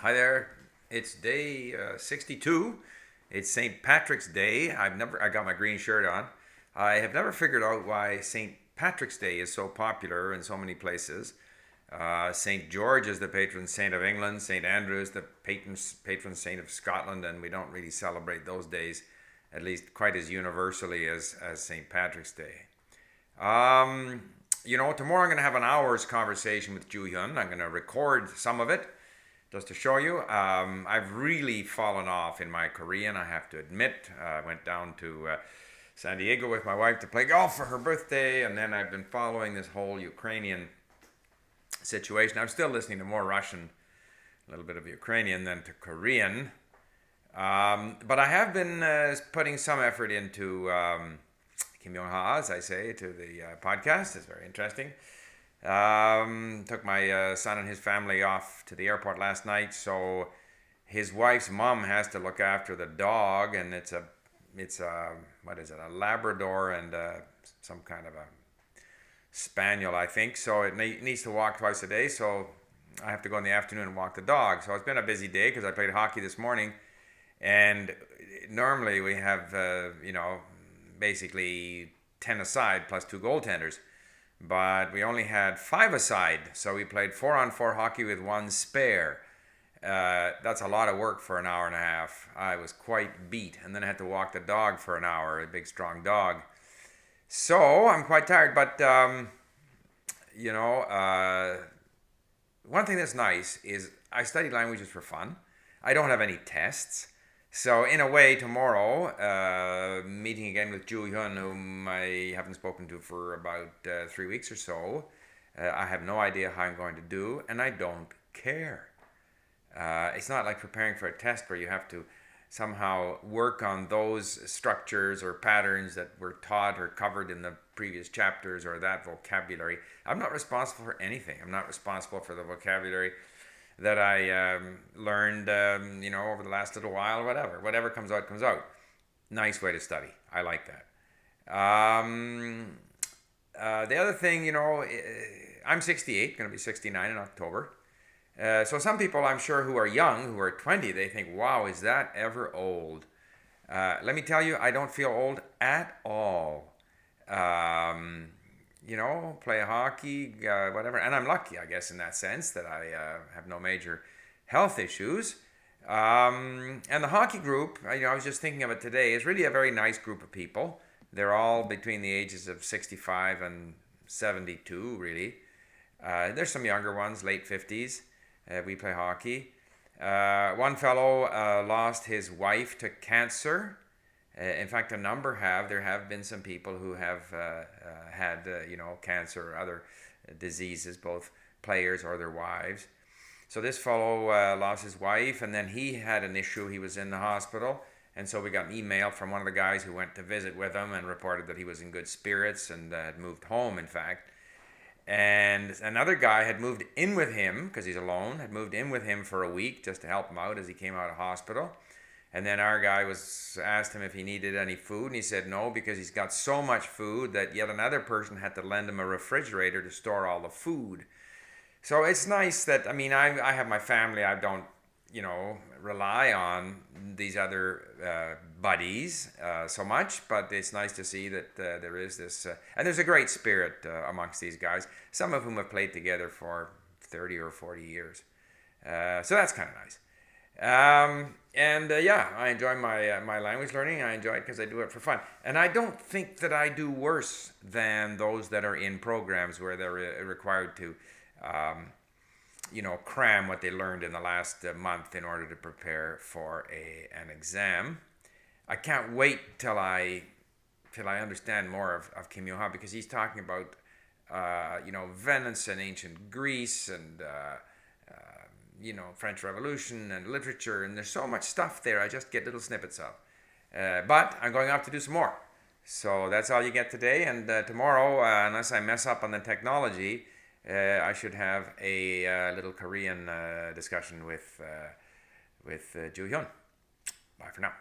Hi there. It's day 62. It's St. Patrick's Day. I got my green shirt on. I have never figured out why St. Patrick's Day is so popular in so many places. St. George is the patron saint of England. St. Andrew is the patron saint of Scotland, and we don't really celebrate those days, at least quite as universally as St. Patrick's Day. Tomorrow I'm going to have an hour's conversation with Ju Hyun. I'm going to record some of it just to show you. I've really fallen off in my Korean, I have to admit. I went down to San Diego with my wife to play golf for her birthday, and then I've been following this whole Ukrainian situation. I'm still listening to more Russian, a little bit of Ukrainian than to Korean. But I have been putting some effort into Kim Yong-ha, as I say, to the podcast. It's very interesting. Took my son and his family off to the airport last night, so his wife's mom has to look after the dog, and it's a what is it, a Labrador and some kind of a spaniel, I think. So it needs to walk twice a day, so I have to go in the afternoon and walk the dog. So it's been a busy day because I played hockey this morning, and normally we have basically 10 aside plus 2 goaltenders, but we only had 5 aside, so we played 4-on-4 hockey with 1 spare. That's a lot of work for an hour and a half. I was quite beat, and then I had to walk the dog for an hour, a big strong dog. So I'm quite tired, but one thing that's nice is I study languages for fun. I don't have any tests. So in a way, tomorrow, meeting again with Ju Hyun, whom I haven't spoken to for about 3 weeks or so. I have no idea how I'm going to do, and I don't care. It's not like preparing for a test where you have to somehow work on those structures or patterns that were taught or covered in the previous chapters or that vocabulary. I'm not responsible for anything. I'm not responsible for the vocabulary that I learned, over the last little while, or whatever. Whatever comes out, comes out. Nice way to study. I like that. The other thing, I'm 68, going to be 69 in October. So some people, I'm sure, who are young, who are 20, they think, wow, is that ever old? Let me tell you, I don't feel old at all. Play hockey, whatever. And I'm lucky, I guess, in that sense, that I have no major health issues. And the hockey group, I was just thinking of it today, is really a very nice group of people. They're all between the ages of 65 and 72, really. There's some younger ones, late 50s. We play hockey. One fellow lost his wife to cancer. In fact, there have been some people who have had cancer or other diseases, both players or their wives. So this fellow lost his wife, and then he had an issue. He was in the hospital, and so we got an email from one of the guys who went to visit with him and reported that he was in good spirits and had moved home, in fact. And another guy had moved in with him, because he's alone, had moved in with him for a week just to help him out as he came out of hospital. And then our guy asked him if he needed any food, and he said no, because he's got so much food that yet another person had to lend him a refrigerator to store all the food. So it's nice that, I have my family. I don't, rely on these other buddies so much, but it's nice to see that there is this, and there's a great spirit amongst these guys, some of whom have played together for 30 or 40 years. So that's kind of nice. I enjoy my language learning. I enjoy it because I do it for fun. And I don't think that I do worse than those that are in programs where they're required to, cram what they learned in the last month in order to prepare for an exam. I can't wait till I understand more of Kim Yong-ha, because he's talking about, Venice and ancient Greece and, French Revolution and literature, and there's so much stuff there I just get little snippets of. But I'm going off to do some more. So that's all you get today, and tomorrow, unless I mess up on the technology, I should have a little Korean discussion with Ju Hyun. Bye for now.